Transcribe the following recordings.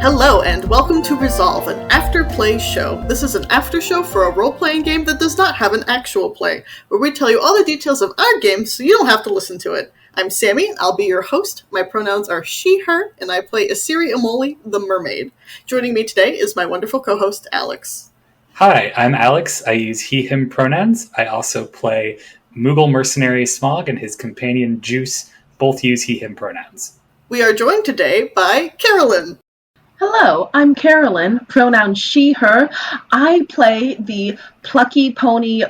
Hello and welcome to Resolve, an after-play show. This is an after show for a role-playing game that does not have an actual play, where we tell you all the details of our game so you don't have to listen to it. I'm Sammie, I'll be your host. My pronouns are she, her, and I play Isiri the mermaid. Joining me today is my wonderful co-host, Alex. Hi, I'm Alex. I use he, him pronouns. I also play Moogle mercenary Smog and his companion Juice. Both use he, him pronouns. We are joined today by Carolyn. Hello, I'm Carolyn, pronoun she, her. I play the plucky pony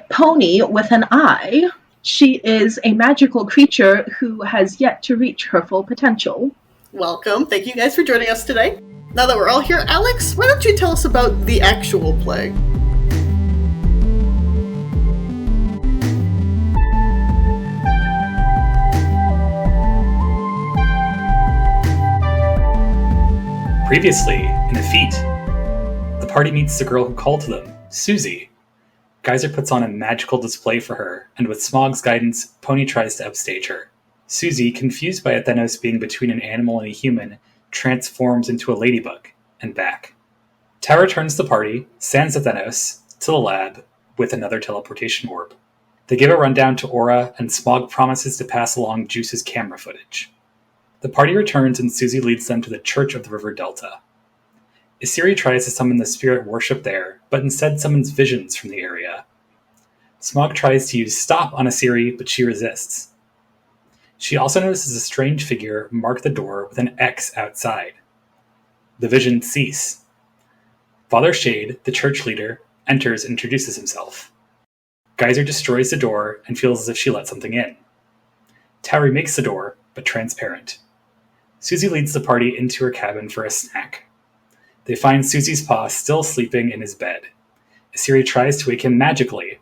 with an I. She is a magical creature who has yet to reach her full potential. Welcome. Thank you guys for joining us today. Now that we're all here, Alex, why don't you tell us about the actual play? Previously, in Effete, the party meets the girl who called to them, Susie. Guyser puts on a magical display for her, and with Smog's guidance, Poni tries to upstage her. Susie, confused by Athenos being between an animal and a human, transforms into a ladybug, and back. Tara returns the party, sends Athenos to the lab with another teleportation orb. They give a rundown to Aura, and Smog promises to pass along Juice's camera footage. The party returns and Susie leads them to the Church of the River Delta. Isiri tries to summon the spirit worship there, but instead summons visions from the area. Smog tries to use Stop on Isiri, but she resists. She also notices a strange figure mark the door with an X outside. The visions cease. Father Shade, the church leader, enters and introduces himself. Guyser destroys the door and feels as if she let something in. Tara makes the door, but transparent. Susie leads the party into her cabin for a snack. They find Susie's paw still sleeping in his bed. Isiri tries to wake him magically.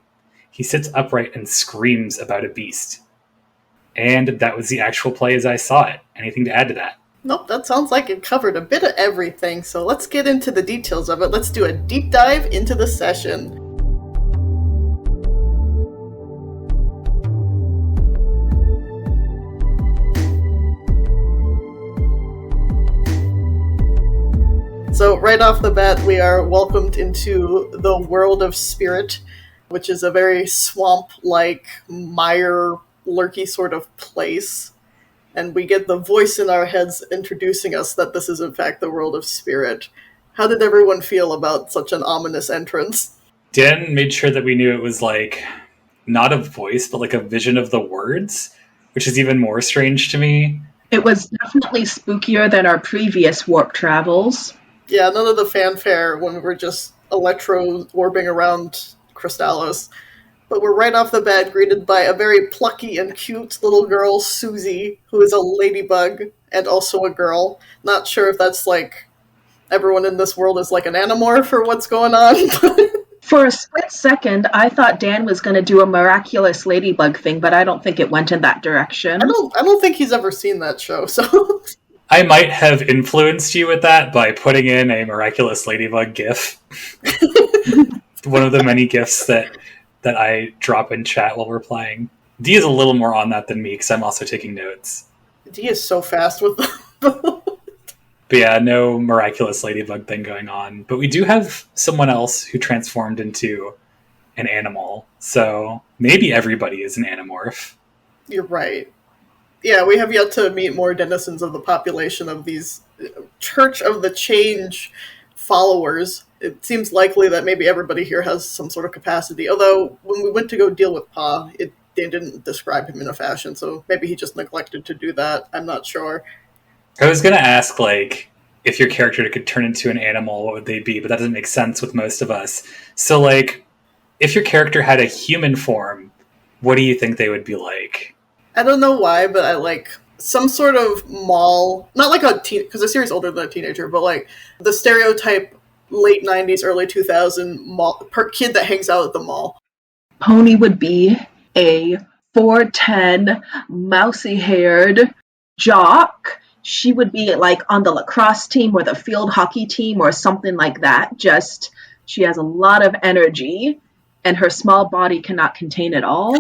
He sits upright and screams about a beast. And that was the actual play as I saw it. Anything to add to that? Nope, that sounds like it covered a bit of everything, so let's get into the details of it. Let's do a deep dive into the session. So right off the bat, we are welcomed into the world of spirit, which is a very swamp-like, mire-lurky sort of place. And we get the voice in our heads introducing us that this is in fact the world of spirit. How did everyone feel about such an ominous entrance? Dan made sure that we knew it was like, not a voice, but like a vision of the words, which is even more strange to me. It was definitely spookier than our previous warp travels. Yeah, none of the fanfare when we were just electro-orbing around Crystallos. But we're right off the bat greeted by a very plucky and cute little girl, Susie, who is a ladybug and also a girl. Not sure if that's like everyone in this world is like an animorph or what's going on. For a split second, I thought Dan was going to do a miraculous ladybug thing, but I don't think it went in that direction. I don't think he's ever seen that show, so... I might have influenced you with that by putting in a miraculous ladybug gif. One of the many gifs that I drop in chat while we're playing. D is a little more on that than me, because I'm also taking notes. D is so fast with But yeah, no miraculous ladybug thing going on. But we do have someone else who transformed into an animal, so maybe everybody is an animorph. You're right. Yeah, we have yet to meet more denizens of the population of these Church of the Change followers. It seems likely that maybe everybody here has some sort of capacity, although when we went to go deal with Pa, they didn't describe him in a fashion, so maybe he just neglected to do that. I'm not sure. I was going to ask, like, if your character could turn into an animal, what would they be? But that doesn't make sense with most of us. So, like, if your character had a human form, what do you think they would be like? I don't know why, but I like some sort of mall, not like a teen, because the series older than a teenager, but like the stereotype late 90s, early 2000 mall kid that hangs out at the mall. Poni would be a 4'10", mousy-haired jock. She would be like on the lacrosse team or the field hockey team or something like that. Just, she has a lot of energy and her small body cannot contain it all.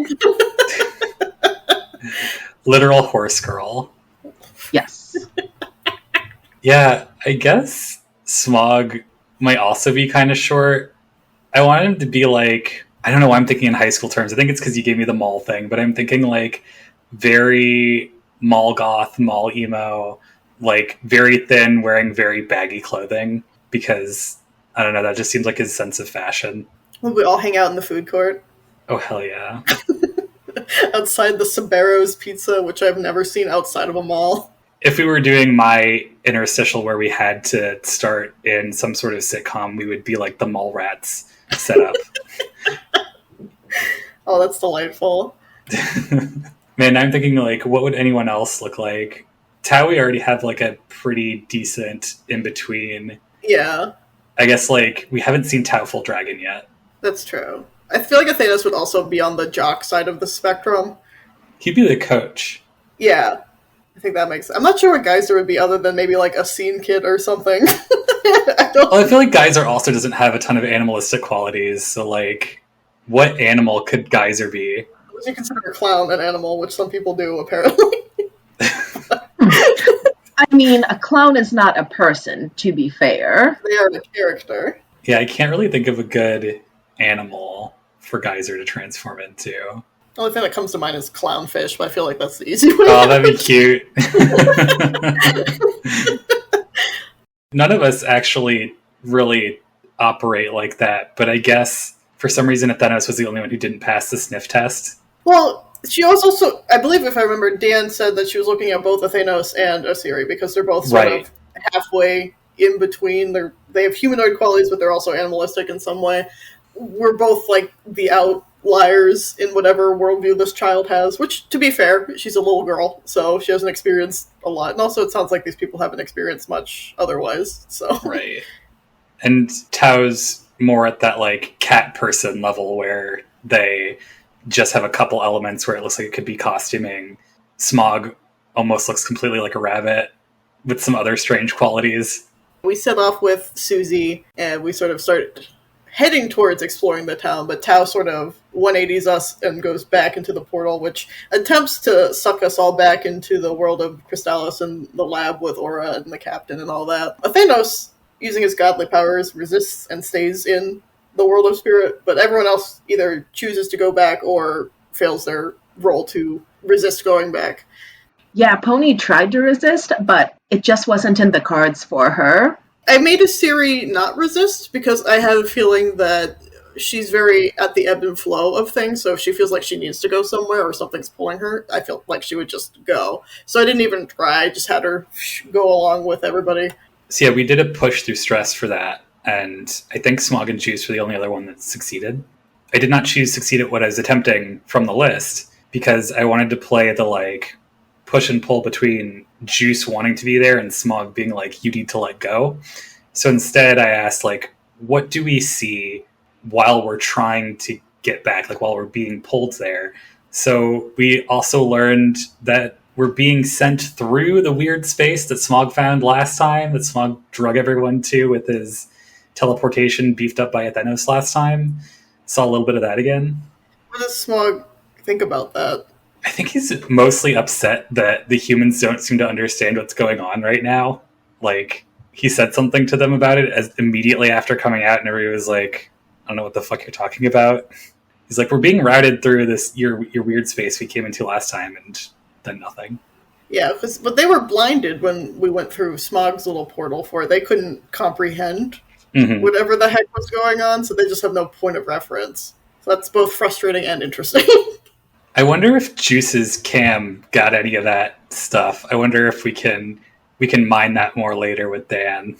Literal horse girl. Yes. Yeah, I guess Smog might also be kind of short. I want him to be like, I don't know why I'm thinking in high school terms. I think it's because you gave me the mall thing, but I'm thinking like very mall goth, mall emo, like very thin, wearing very baggy clothing, because I don't know, that just seems like his sense of fashion. Will we all hang out in the food court? Oh, hell yeah. Outside the Sabero's Pizza, which I've never seen outside of a mall. If we were doing my interstitial where we had to start in some sort of sitcom, we would be like the mall rats set up. Oh, that's delightful. Man, I'm thinking like, what would anyone else look like? Tao, we already have like a pretty decent in-between. Yeah. I guess like, we haven't seen Tao full dragon yet. That's true. I feel like Athenos would also be on the jock side of the spectrum. He'd be the coach. Yeah. I think that makes sense. I'm not sure what Guyser would be other than maybe like a scene kid or something. I feel like Guyser also doesn't have a ton of animalistic qualities, so like, what animal could Guyser be? Would you consider a clown an animal, which some people do, apparently? I mean, a clown is not a person, to be fair. They are a character. Yeah, I can't really think of a good animal for Guyser to transform into. The only thing that comes to mind is clownfish, but I feel like that's the easy way. Oh, that'd be cute. None of us actually really operate like that, but I guess for some reason Athenos was the only one who didn't pass the sniff test. Well, she was also, I believe if I remember, Dan said that she was looking at both Athenos and Isiri because they're both sort of halfway in between. They have humanoid qualities, but they're also animalistic in some way. We're both like the outliers in whatever worldview this child has, which, to be fair, she's a little girl, so she hasn't experienced a lot. And also it sounds like these people haven't experienced much otherwise, so. Right. And Tao's more at that like cat person level where they just have a couple elements where it looks like it could be costuming. Smog almost looks completely like a rabbit with some other strange qualities. We set off with Susie and we sort of start heading towards exploring the town, but Tao sort of 180s us and goes back into the portal, which attempts to suck us all back into the world of Crystallis and the lab with Aura and the captain and all that. Athenos, using his godly powers, resists and stays in the world of spirit, but everyone else either chooses to go back or fails their role to resist going back. Yeah, Poni tried to resist, but it just wasn't in the cards for her. I made Isiri not resist because I have a feeling that she's very at the ebb and flow of things, so if she feels like she needs to go somewhere or something's pulling her, I feel like she would just go. So I didn't even try, I just had her go along with everybody. So yeah, we did a push through stress for that, and I think Smog and Juice were the only other one that succeeded. I did not choose succeed at what I was attempting from the list, because I wanted to play the like push and pull between Juice wanting to be there and Smog being like, you need to let go. So instead I asked, like, what do we see while we're trying to get back, like while we're being pulled there? So we also learned that we're being sent through the weird space that Smog found last time, that Smog drug everyone to with his teleportation beefed up by Athenos last time. Saw a little bit of that again. What does Smog think about that? I think he's mostly upset that the humans don't seem to understand what's going on right now. Like, he said something to them about it as immediately after coming out, and everybody was like, I don't know what the fuck you're talking about. He's like, we're being routed through this your weird space we came into last time, and then nothing. Yeah, but they were blinded when we went through Smog's little portal for it. They couldn't comprehend whatever the heck was going on, so they just have no point of reference. So that's both frustrating and interesting. I wonder if Juice's cam got any of that stuff. I wonder if we can mine that more later with Dan.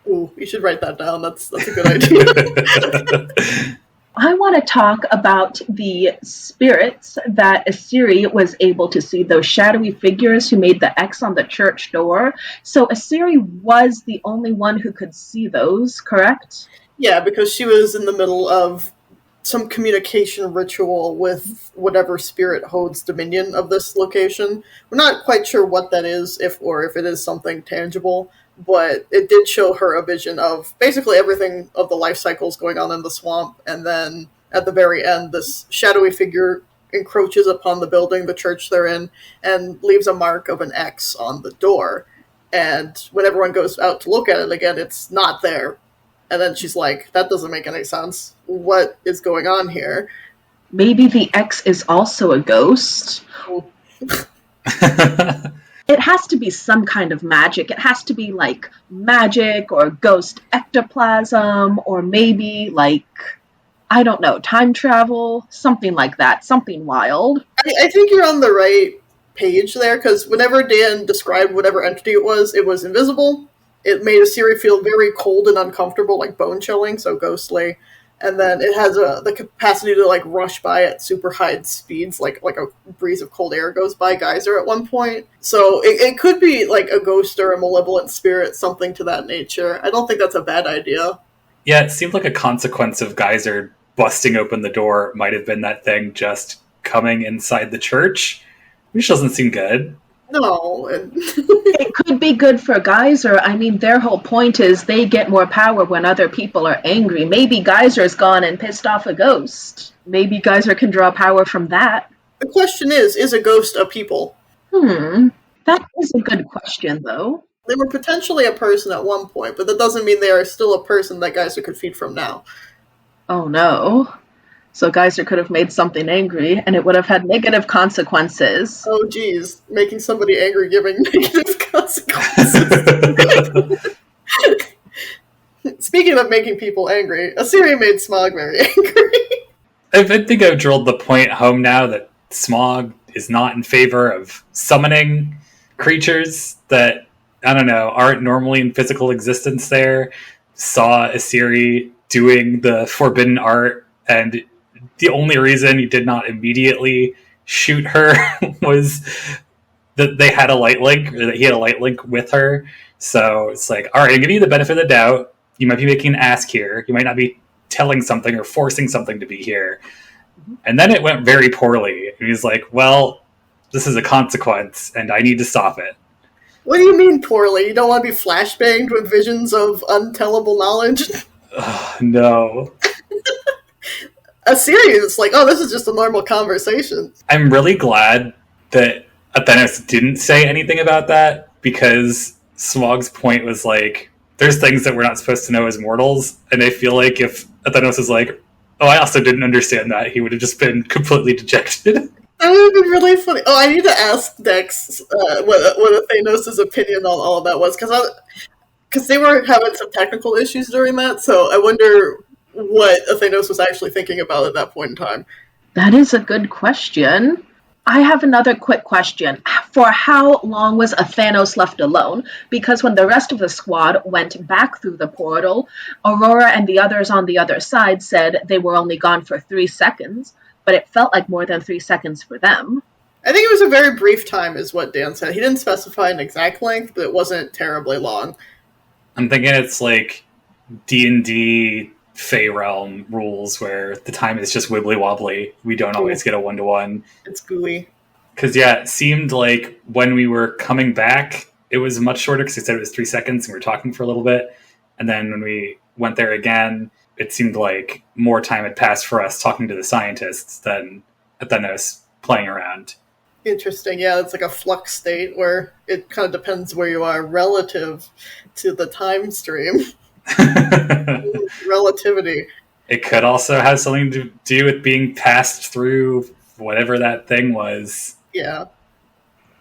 Ooh, you should write that down. That's a good idea. I want to talk about the spirits that Isiri was able to see, those shadowy figures who made the X on the church door. So Isiri was the only one who could see those, correct? Yeah, because she was in the middle of some communication ritual with whatever spirit holds dominion of this location. We're not quite sure what that is, if it is something tangible, but it did show her a vision of basically everything of the life cycles going on in the swamp, and then at the very end, this shadowy figure encroaches upon the building, the church they're in, and leaves a mark of an X on the door. and when everyone goes out to look at it again, it's not there. And then she's like, that doesn't make any sense. What is going on here? Maybe the X is also a ghost. It has to be some kind of magic. It has to be like magic or ghost ectoplasm, or maybe like, I don't know, time travel, something like that, something wild. I think you're on the right page there, because whenever Dan described whatever entity it was invisible. It made Isiri feel very cold and uncomfortable, like bone chilling, so ghostly. And then it has the capacity to like rush by at super high speeds, like a breeze of cold air goes by Guyser at one point. So it could be like a ghost or a malevolent spirit, something to that nature. I don't think that's a bad idea. Yeah, it seemed like a consequence of Guyser busting open the door might have been that thing just coming inside the church, which doesn't seem good. No. It could be good for Guyser. I mean, their whole point is they get more power when other people are angry. Maybe Geyser's gone and pissed off a ghost. Maybe Guyser can draw power from that. The question is a ghost a people? That is a good question, though. They were potentially a person at one point, but that doesn't mean they are still a person that Guyser could feed from now. Oh no. So Guyser could have made something angry, and it would have had negative consequences. Oh geez, making somebody angry giving negative consequences. Speaking of making people angry, Isiri made Smog very angry. I think I've drilled the point home now that Smog is not in favor of summoning creatures that, I don't know, aren't normally in physical existence there. Saw Isiri doing the forbidden art, and the only reason he did not immediately shoot her was that they had a light link, or that he had a light link with her. So it's like, all right, I'll give you the benefit of the doubt. You might be making an ask here. You might not be telling something or forcing something to be here. And then it went very poorly. And he's like, well, this is a consequence, and I need to stop it. What do you mean poorly? You don't want to be flashbanged with visions of untellable knowledge? No. Isiri is like, oh, this is just a normal conversation. I'm really glad that Athenos didn't say anything about that, because Smog's point was like, there's things that we're not supposed to know as mortals, and I feel like if Athenos was like, oh, I also didn't understand that, he would have just been completely dejected. That would have been really funny. Oh, I need to ask Dex what Athenos' opinion on all of that was, because they were having some technical issues during that, so I wonder what Athenos was actually thinking about at that point in time. That is a good question. I have another quick question. For how long was Athenos left alone? Because when the rest of the squad went back through the portal, Aurora and the others on the other side said they were only gone for 3 seconds, but it felt like more than 3 seconds for them. I think it was a very brief time, is what Dan said. He didn't specify an exact length, but it wasn't terribly long. I'm thinking it's like D&D Fey Realm rules where the time is just wibbly wobbly. We don't always get a 1-to-1. It's gooey. Because, yeah, it seemed like when we were coming back, it was much shorter, because they said it was 3 seconds and we were talking for a little bit. And then when we went there again, it seemed like more time had passed for us talking to the scientists than us playing around. Interesting. Yeah, it's like a flux state where it kind of depends where you are relative to the time stream. Relativity. It could also have something to do with being passed through whatever that thing was. Yeah.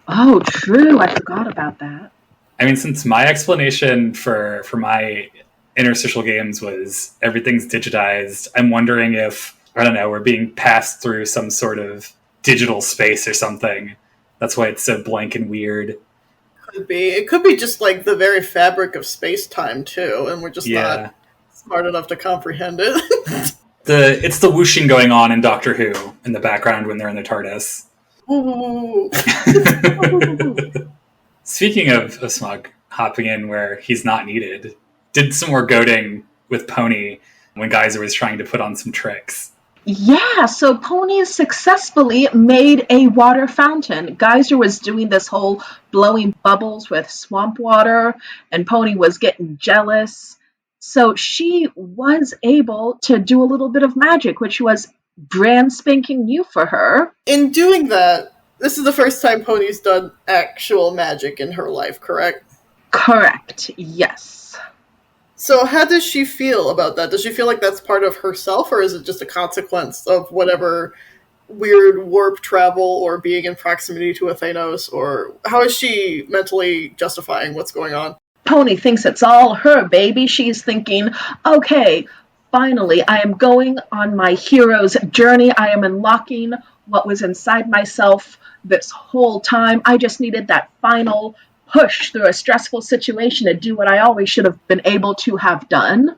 Oh, true. I forgot about that. I mean, since my explanation for my interstitial games was everything's digitized, I'm wondering if, I don't know, we're being passed through some sort of digital space or something. That's why it's so blank and weird. Could be. It could be just like the very fabric of space-time too, and we're just not smart enough to comprehend it. It's the whooshing going on in Doctor Who in the background when they're in the TARDIS. Speaking of Smog hopping in where he's not needed, did some more goading with Poni when Guyser was trying to put on some tricks. Yeah, so Poni successfully made a water fountain. Guyser was doing this whole blowing bubbles with swamp water, and Poni was getting jealous. So she was able to do a little bit of magic, which was brand spanking new for her. In doing that, this is the first time Poni's done actual magic in her life, correct? Correct, yes. So how does she feel about that? Does she feel like that's part of herself, or is it just a consequence of whatever weird warp travel or being in proximity to a Thanos, or how is she mentally justifying what's going on? Poni thinks it's all her, baby. She's thinking, okay, finally, I am going on my hero's journey. I am unlocking what was inside myself this whole time. I just needed that final push through a stressful situation to do what I always should have been able to have done.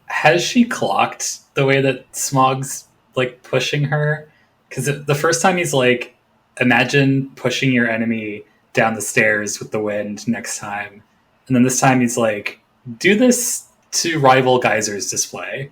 Has she clocked the way that Smog's like pushing her? Because the first time he's like, imagine pushing your enemy down the stairs with the wind next time. And then this time he's like, do this to rival Guyser's display.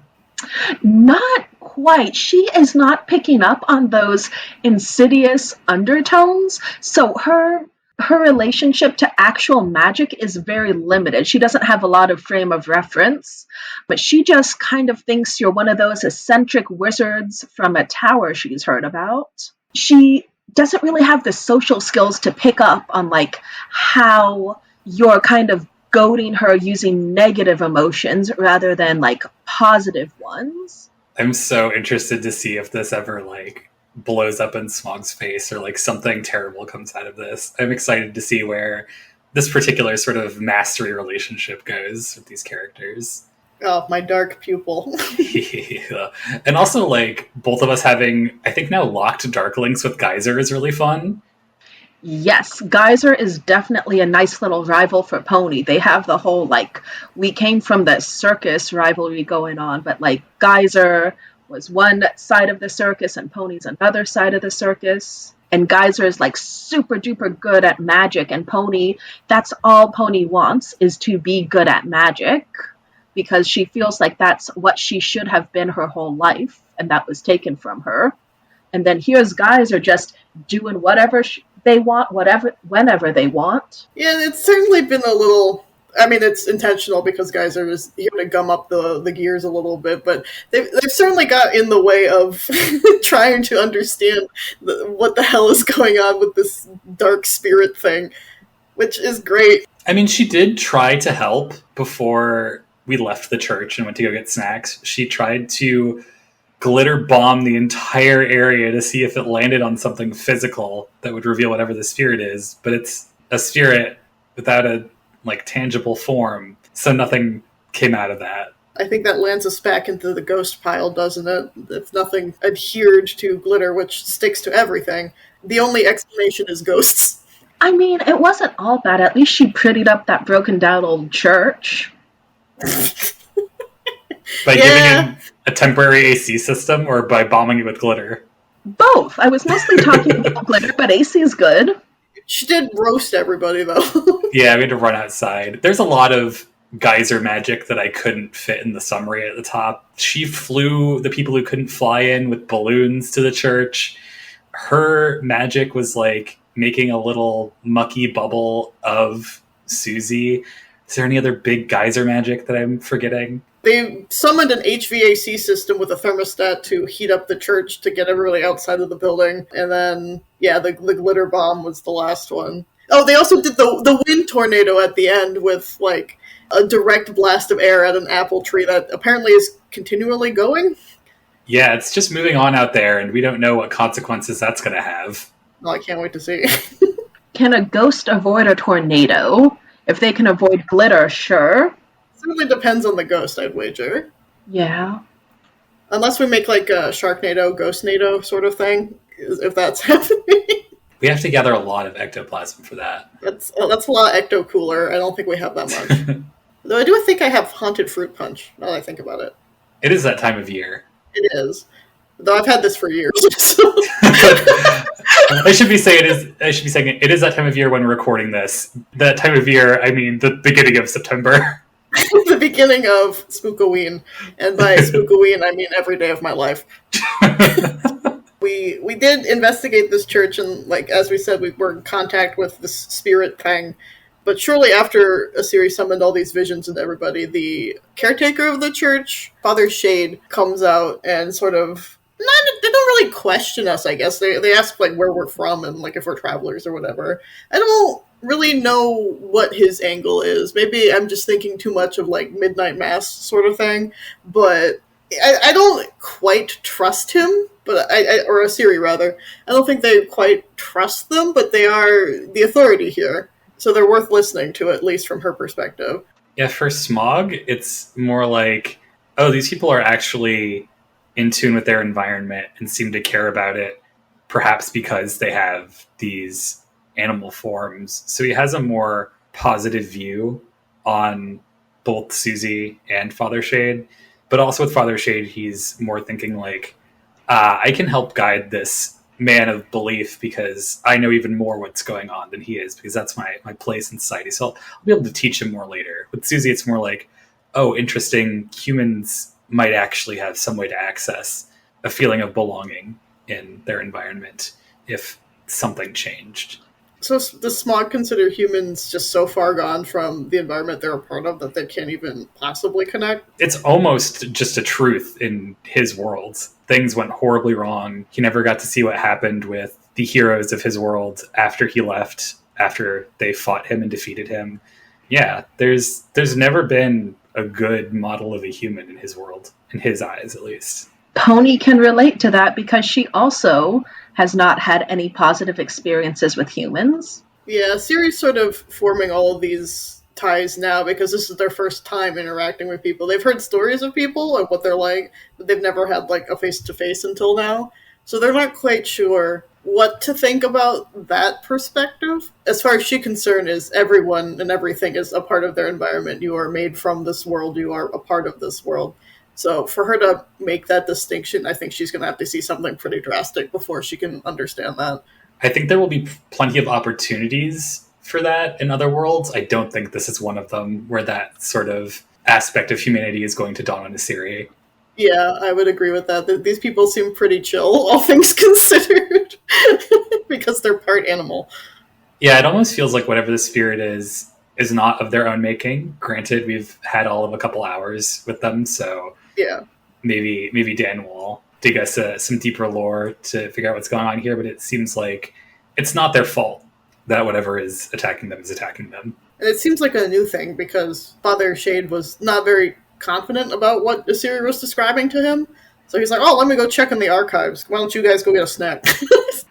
Not quite. She is not picking up on those insidious undertones. So her relationship to actual magic is very limited. She doesn't have a lot of frame of reference, but she just kind of thinks you're one of those eccentric wizards from a tower she's heard about. She doesn't really have the social skills to pick up on like how you're kind of goading her using negative emotions rather than like positive ones. I'm so interested to see if this ever like blows up in Smog's face or like something terrible comes out of this. I'm excited to see where this particular sort of mastery relationship goes with these characters. Oh, my dark pupil. Yeah. And also like both of us having, I think now locked dark links with Guyser is really fun. Yes, Guyser is definitely a nice little rival for Poni. They have the whole, like, we came from the circus rivalry going on, but, like, Guyser was one side of the circus and Poni's another side of the circus. And Guyser is, like, super duper good at magic, and Poni, that's all Poni wants, is to be good at magic, because she feels like that's what she should have been her whole life, and that was taken from her. And then here's Guyser just doing whatever they want, whenever they want. Yeah, it's certainly been a little... I mean, it's intentional because Guyser is here to gum up the gears a little bit, but they've certainly got in the way of trying to understand what the hell is going on with this dark spirit thing, which is great. I mean, she did try to help before we left the church and went to go get snacks. She tried to glitter bomb the entire area to see if it landed on something physical that would reveal whatever the spirit is, but it's a spirit without a like tangible form, so nothing came out of that. I think that lands us back into the ghost pile, doesn't it? If nothing adhered to glitter, which sticks to everything, the only explanation is ghosts. I mean, it wasn't all bad. At least she prettied up that broken down old church. By giving it a temporary AC system or by bombing it with glitter? Both. I was mostly talking about glitter, but AC is good. She did roast everybody, though. Yeah, we had to run outside. There's a lot of Guyser magic that I couldn't fit in the summary at the top. She flew the people who couldn't fly in with balloons to the church. Her magic was like making a little mucky bubble of Susie. Is there any other big Guyser magic that I'm forgetting? They summoned an HVAC system with a thermostat to heat up the church to get everybody outside of the building. And then, yeah, the glitter bomb was the last one. Oh, they also did the wind tornado at the end with, like, a direct blast of air at an apple tree that apparently is continually going. Yeah, it's just moving on out there, and we don't know what consequences that's going to have. Oh, I can't wait to see. Can a ghost avoid a tornado? If they can avoid glitter, sure. Certainly depends on the ghost, I'd wager. Yeah. Unless we make like a Sharknado, Ghostnado sort of thing, if that's happening. We have to gather a lot of ectoplasm for that. That's a lot of Ecto Cooler. I don't think we have that much. Though I do think I have Haunted Fruit Punch, now that I think about it. It is that time of year. It is. Though I've had this for years. So. I should be saying it is that time of year when we're recording this. That time of year, I mean the beginning of September. The beginning of Spookoween. And by Spookoween, I mean every day of my life. We did investigate this church, and like as we said, we were in contact with this spirit thing. But shortly after Isiri summoned all these visions and everybody, the caretaker of the church, Father Shade, comes out and sort of they don't really question us, I guess. They ask like where we're from and like if we're travelers or whatever. I don't really know what his angle is. Maybe I'm just thinking too much of like Midnight Mass sort of thing, but I don't quite trust him. But or Isiri rather, I don't think they quite trust them. But they are the authority here, so they're worth listening to, at least from her perspective. Yeah, for Smog, it's more like, oh, these people are actually in tune with their environment and seem to care about it, perhaps because they have these animal forms. So he has a more positive view on both Susie and Father Shade. But also with Father Shade, he's more thinking like, I can help guide this man of belief because I know even more what's going on than he is, because that's my place in society. So I'll be able to teach him more later. With Susie, it's more like, oh, interesting, humans might actually have some way to access a feeling of belonging in their environment if something changed. So does Smog consider humans just so far gone from the environment they're a part of that they can't even possibly connect? It's almost just a truth in his world. Things went horribly wrong. He never got to see what happened with the heroes of his world after he left, after they fought him and defeated him. Yeah, there's never been a good model of a human in his world, in his eyes at least. Poni can relate to that because she also has not had any positive experiences with humans. Yeah, Isiri's sort of forming all of these ties now because this is their first time interacting with people. They've heard stories of people and what they're like, but they've never had like a face-to-face until now. So they're not quite sure what to think about that perspective. As far as she's concerned, is everyone and everything is a part of their environment. You are made from this world. You are a part of this world. So for her to make that distinction, I think she's going to have to see something pretty drastic before she can understand that. I think there will be plenty of opportunities for that in other worlds. I don't think this is one of them where that sort of aspect of humanity is going to dawn on Isiri. Yeah, I would agree with that. These people seem pretty chill, all things considered, because they're part animal. Yeah, it almost feels like whatever the spirit is not of their own making. Granted, we've had all of a couple hours with them, so yeah, maybe Dan will dig us some deeper lore to figure out what's going on here, but it seems like it's not their fault that whatever is attacking them is attacking them. And it seems like a new thing because Father Shade was not very confident about what Isiri was describing to him. So he's like, oh, let me go check in the archives. Why don't you guys go get a snack?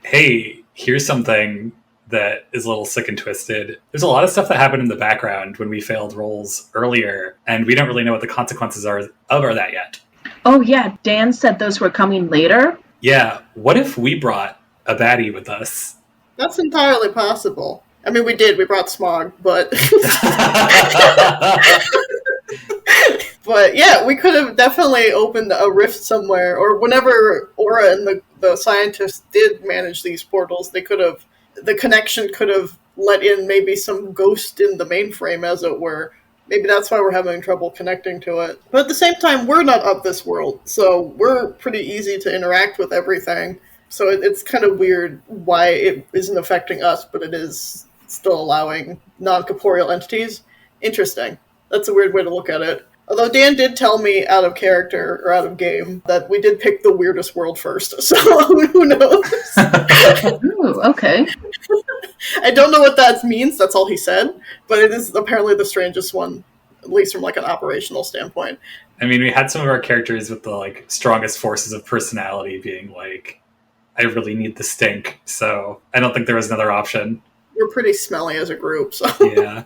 Hey, here's something that is a little sick and twisted. There's a lot of stuff that happened in the background when we failed rolls earlier, and we don't really know what the consequences are of that yet. Oh yeah, Dan said those were coming later. Yeah, what if we brought a baddie with us? That's entirely possible. I mean, we brought Smog, but... But yeah, we could have definitely opened a rift somewhere, or whenever Aura and the scientists did manage these portals, the connection could have let in maybe some ghost in the mainframe, as it were. Maybe that's why we're having trouble connecting to it. But at the same time, we're not of this world, so we're pretty easy to interact with everything. So it's kind of weird why it isn't affecting us, but it is still allowing non-corporeal entities. Interesting. That's a weird way to look at it. Although Dan did tell me out of character, or out of game, that we did pick the weirdest world first, so who knows? Ooh, okay. I don't know what that means, that's all he said, but it is apparently the strangest one, at least from like an operational standpoint. I mean, we had some of our characters with the strongest forces of personality being like, I really need the stink, so I don't think there was another option. We're pretty smelly as a group, so... Yeah.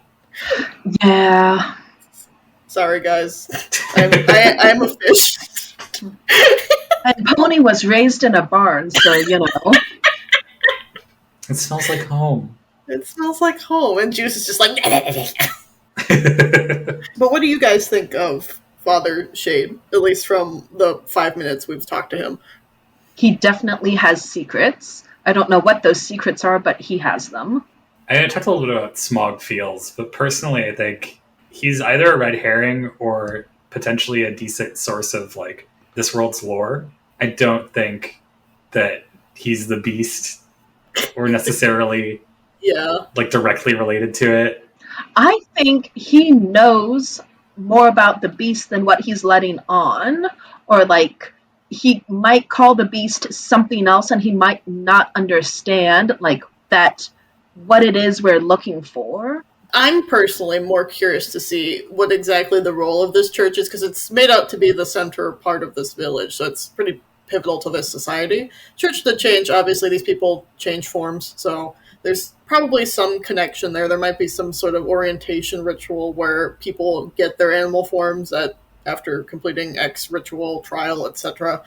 Yeah. Sorry, guys. I'm a fish. And Poni was raised in a barn, so, you know. It smells like home. It smells like home, and Juice is just like... But what do you guys think of Father Shade, at least from the 5 minutes we've talked to him? He definitely has secrets. I don't know what those secrets are, but he has them. I talked a little bit about Smog feels, but personally I think he's either a red herring or potentially a decent source of this world's lore. I don't think that he's the beast or necessarily directly related to it. I think he knows more about the beast than what he's letting on, or he might call the beast something else and he might not understand that what it is we're looking for. I'm personally more curious to see what exactly the role of this church is, because it's made out to be the center part of this village, so it's pretty pivotal to this society. Church that change, obviously these people change forms, so there's probably some connection there. There might be some sort of orientation ritual where people get their animal forms after completing X ritual, trial, etc.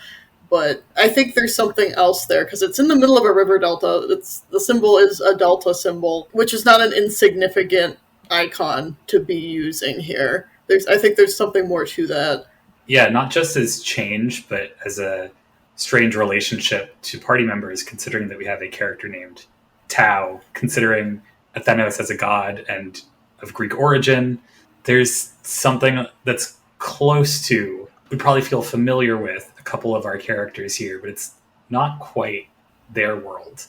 But I think there's something else there, because it's in the middle of a river delta. The symbol is a delta symbol, which is not an insignificant icon to be using here. I think there's something more to that. Yeah, not just as change, but as a strange relationship to party members, considering that we have a character named Tau, considering Athenos as a god and of Greek origin. There's something that's close to, we'd probably feel familiar with a couple of our characters here, but it's not quite their world.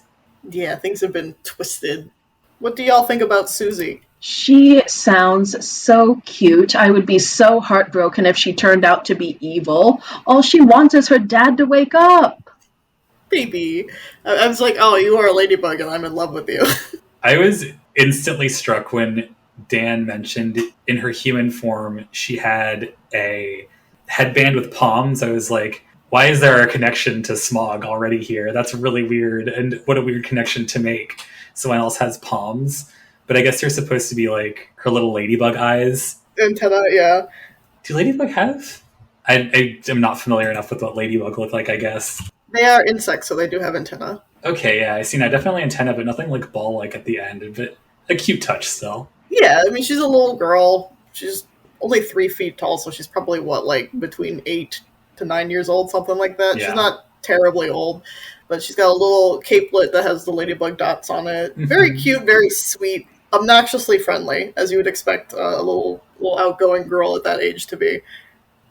Yeah, things have been twisted. What do y'all think about Susie? She sounds so cute. I would be so heartbroken if she turned out to be evil. All she wants is her dad to wake up. Baby. I was like, oh, you are a ladybug and I'm in love with you. I was instantly struck when Dan mentioned in her human form she had a headband with palms. I was like, why is there a connection to Smog already here? That's really weird, and what a weird connection to make. Someone else has palms, but I guess they're supposed to be like her little ladybug eyes. Antenna, yeah. Do ladybug have? I am not familiar enough with what ladybug look like, I guess. They are insects, so they do have antenna. Okay, yeah, I see now. Definitely antenna, but nothing like ball-like at the end. But a cute touch still. Yeah, I mean, she's a little girl. She's only 3 feet tall, so she's probably, between 8 to 9 years old, something like that. Yeah. She's not terribly old, but she's got a little capelet that has the ladybug dots on it. Very cute, very sweet, obnoxiously friendly, as you would expect a little outgoing girl at that age to be.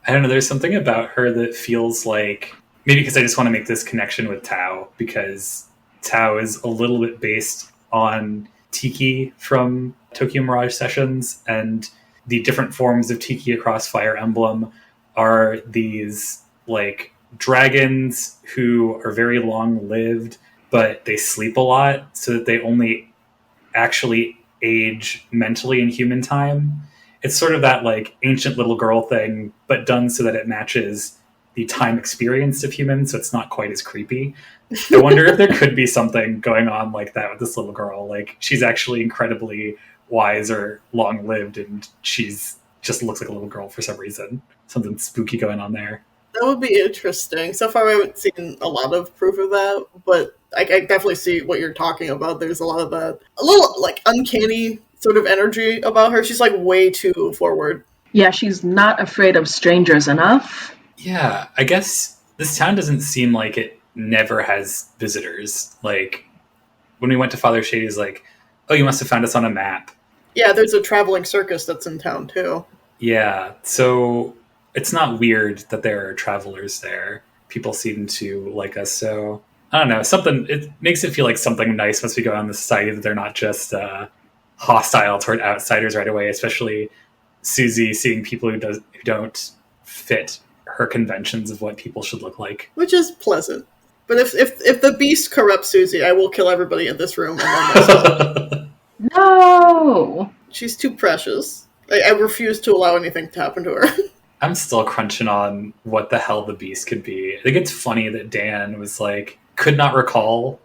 I don't know, there's something about her that feels like, maybe because I just want to make this connection with Tau, because Tau is a little bit based on Tiki from Tokyo Mirage Sessions, and the different forms of Tiki across Fire Emblem are these dragons who are very long-lived, but they sleep a lot so that they only actually age mentally in human time. It's sort of that ancient little girl thing, but done so that it matches the time experienced of humans, so it's not quite as creepy. I wonder if there could be something going on like that with this little girl. She's actually incredibly wise or long-lived, and she's just looks like a little girl for some reason. Something spooky going on there. That would be interesting. So far, I haven't seen a lot of proof of that, but I definitely see what you're talking about. There's a lot of that, a little uncanny sort of energy about her. She's way too forward. Yeah, she's not afraid of strangers enough. Yeah, I guess this town doesn't seem like it never has visitors. When we went to Father Shady's, oh, you must have found us on a map. Yeah, there's a traveling circus that's in town, too. Yeah, so it's not weird that there are travelers there. People seem to like us, so I don't know. It makes it feel like something nice must be going on in the society, that they're not just hostile toward outsiders right away, especially Susie seeing people who don't fit her conventions of what people should look like. Which is pleasant. But if the beast corrupts Susie, I will kill everybody in this room and then myself. No! She's too precious. I refuse to allow anything to happen to her. I'm still crunching on what the hell the beast could be. I think it's funny that Dan was could not recall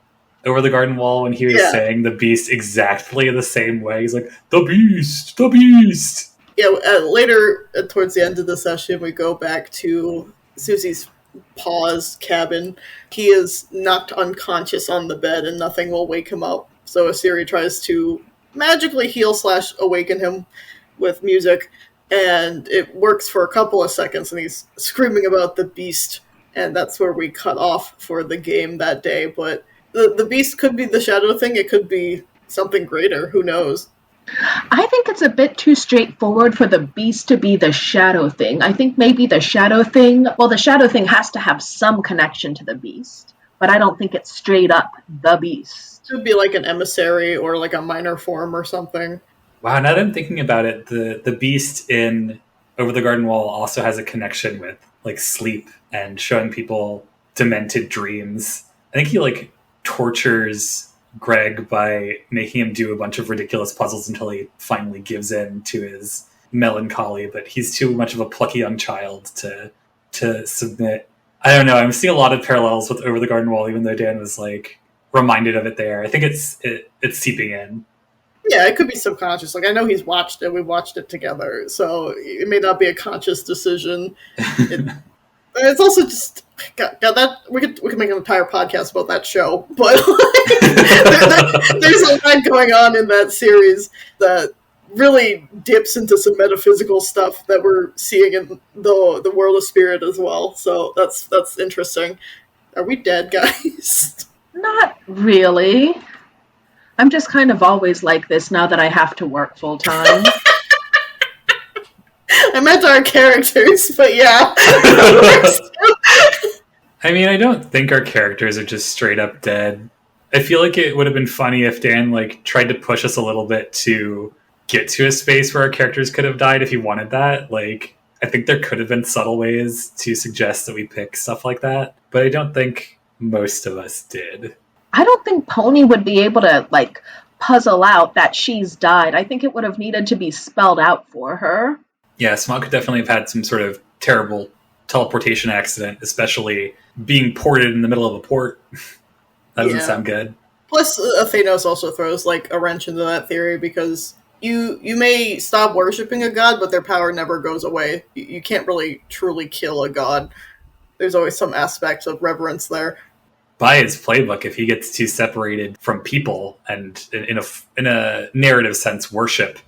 Over the Garden Wall when he was saying the beast exactly the same way. He's like, the beast, the beast. Yeah, later towards the end of the session, we go back to Susie's Paw's cabin. He is knocked unconscious on the bed and nothing will wake him up. So Isiri tries to magically heal/awaken him with music, and it works for a couple of seconds, and he's screaming about the beast, and that's where we cut off for the game that day. But the beast could be the shadow thing, it could be something greater, who knows? I think it's a bit too straightforward for the beast to be the shadow thing. I think maybe the shadow thing has to have some connection to the beast, but I don't think it's straight up the beast. It would be like an emissary or a minor form or something. Wow, now that I'm thinking about it, the beast in Over the Garden Wall also has a connection with sleep and showing people demented dreams. I think he tortures Greg by making him do a bunch of ridiculous puzzles until he finally gives in to his melancholy, but he's too much of a plucky young child to submit. I don't know, I'm seeing a lot of parallels with Over the Garden Wall, even though Dan was like reminded of it there. I think it's seeping in. Yeah, it could be subconscious. Like, I know he's watched it. We watched it together, so it may not be a conscious decision. It's also just God, that we could make an entire podcast about that show, but there's a lot going on in that series that really dips into some metaphysical stuff that we're seeing in the world of spirit as well. So that's interesting. Are we dead, guys? Not really. I'm just kind of always like this now that I have to work full time. I meant our characters, but yeah. I mean, I don't think our characters are just straight up dead. I feel like it would have been funny if Dan like tried to push us a little bit to get to a space where our characters could have died if he wanted that. Like, I think there could have been subtle ways to suggest that we pick stuff like that, but I don't think most of us did. I don't think Poni would be able to, like, puzzle out that she's died. I think it would have needed to be spelled out for her. Yeah, Smog could definitely have had some sort of terrible teleportation accident, especially being ported in the middle of a port. That doesn't sound good. Plus, Thanos also throws, like, a wrench into that theory, because you may stop worshipping a god, but their power never goes away. You can't really truly kill a god. There's always some aspect of reverence there. By his playbook, if he gets too separated from people and in a narrative sense worship,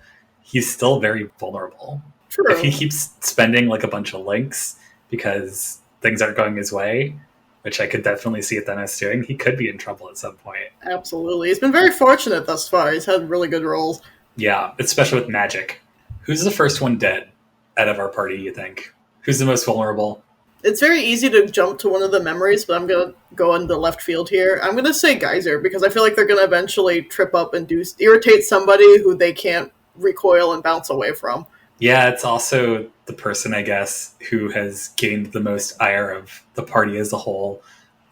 he's still very vulnerable. True. If he keeps spending like a bunch of links because things aren't going his way, which I could definitely see Thanos doing, he could be in trouble at some point. Absolutely. He's been very fortunate thus far. He's had really good roles. Yeah, especially with magic. Who's the first one dead out of our party, you think? Who's the most vulnerable? It's very easy to jump to one of the memories, but I'm going to go into left field here. I'm going to say Guyser, because I feel like they're going to eventually trip up and irritate somebody who they can't recoil and bounce away from. Yeah, it's also the person, I guess, who has gained the most ire of the party as a whole,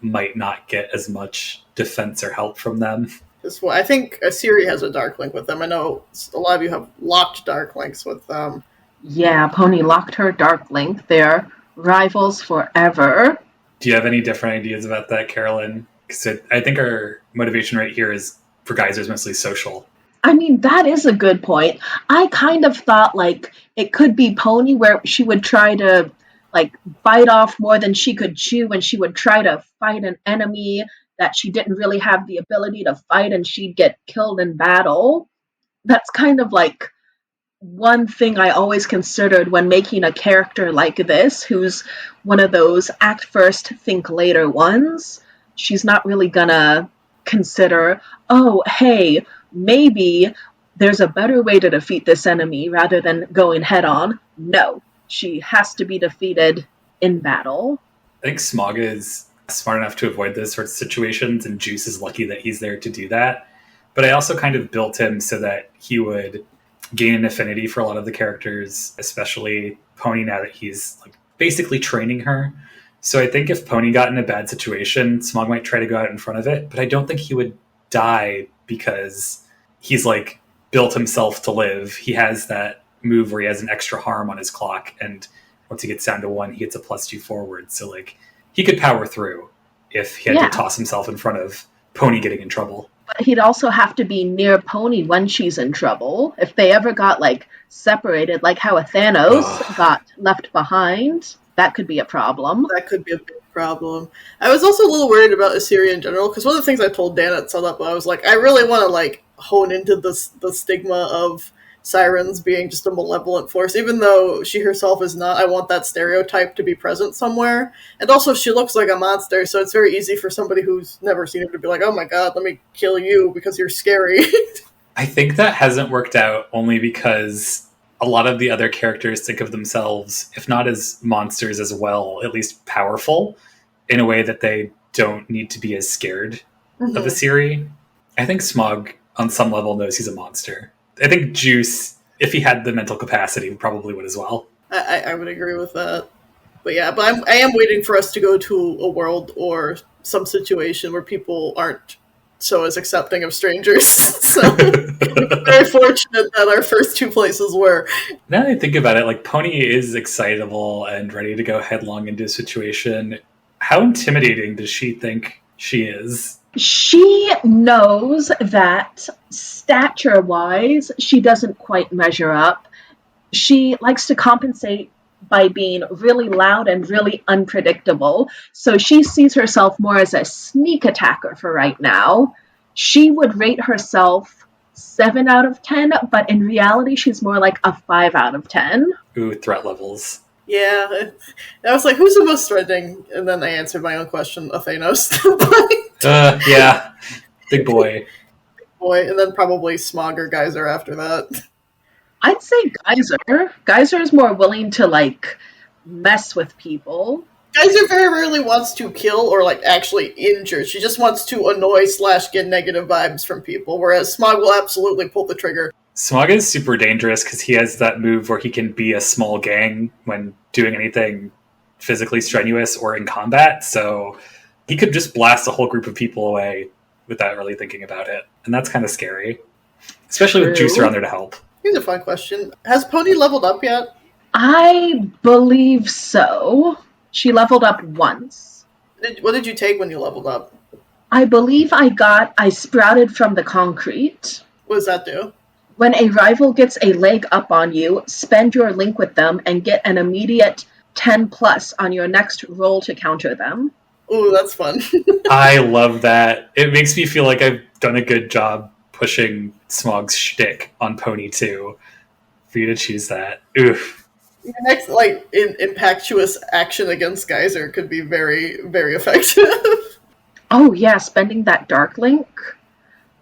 might not get as much defense or help from them. I think Isiri has a dark link with them. I know a lot of you have locked dark links with them. Yeah, Poni locked her dark link. They're rivals forever. Do you have any different ideas about that, Carolyn? Because I think our motivation right here is for Guyser is mostly social. I mean, that is a good point. I kind of thought, like, it could be Poni where she would try to, like, bite off more than she could chew, and she would try to fight an enemy that she didn't really have the ability to fight, and she'd get killed in battle. That's kind of, like, one thing I always considered when making a character like this, who's one of those act first, think later ones. She's not really gonna consider, oh, hey, maybe there's a better way to defeat this enemy rather than going head on. No, she has to be defeated in battle. I think Smog is smart enough to avoid those sorts of situations, and Juice is lucky that he's there to do that. But I also kind of built him so that he would gain an affinity for a lot of the characters, especially Poni, now that he's like basically training her. So I think if Poni got in a bad situation, Smog might try to go out in front of it, but I don't think he would die because he's like built himself to live. He has that move where he has an extra harm on his clock, and once he gets down to 1, he gets a +2 forward. So like he could power through if he had to toss himself in front of Poni getting in trouble. But he'd also have to be near Poni when she's in trouble. If they ever got, like, separated, like how a Thanos got left behind, that could be a problem. That could be a big problem. I was also a little worried about Isiri in general, because one of the things I told Dan at setup, I was like, I really want to, like, hone into the stigma of sirens being just a malevolent force, even though she herself is not. I want that stereotype to be present somewhere. And also, she looks like a monster, so it's very easy for somebody who's never seen her to be like, oh my god, let me kill you because you're scary. I think that hasn't worked out only because a lot of the other characters think of themselves, if not as monsters as well, at least powerful, in a way that they don't need to be as scared of Isiri. I think Smog, on some level, knows he's a monster. I think Juice, if he had the mental capacity, probably would as well. I would agree with that. But yeah, I am waiting for us to go to a world or some situation where people aren't so as accepting of strangers. So very fortunate that our first two places were. Now that I think about it, like Poni is excitable and ready to go headlong into a situation. How intimidating does she think she is? She knows that stature-wise, she doesn't quite measure up. She likes to compensate by being really loud and really unpredictable. So she sees herself more as a sneak attacker for right now. She would rate herself 7 out of 10, but in reality, she's more like a 5 out of 10. Ooh, threat levels. Yeah. I was like, who's the most threatening? And then I answered my own question, Thanos. Yeah. Big boy. And then probably Smog or Guyser after that. I'd say Guyser. Guyser is more willing to, like, mess with people. Guyser very rarely wants to kill or, like, actually injure. She just wants to annoy / get negative vibes from people, whereas Smog will absolutely pull the trigger. Smog is super dangerous because he has that move where he can be a small gang when doing anything physically strenuous or in combat, so he could just blast a whole group of people away without really thinking about it. And that's kind of scary, especially with Juice around there to help. Here's a fun question. Has Poni leveled up yet? I believe so. She leveled up once. What did you take when you leveled up? I believe I sprouted from the concrete. What does that do? When a rival gets a leg up on you, spend your link with them and get an immediate 10 plus on your next roll to counter them. Ooh, that's fun. I love that. It makes me feel like I've done a good job pushing Smog's shtick on Poni too. For you to choose that. Oof. Your next, like, impactuous action against Guyser could be very, very effective. Oh yeah, spending that dark link?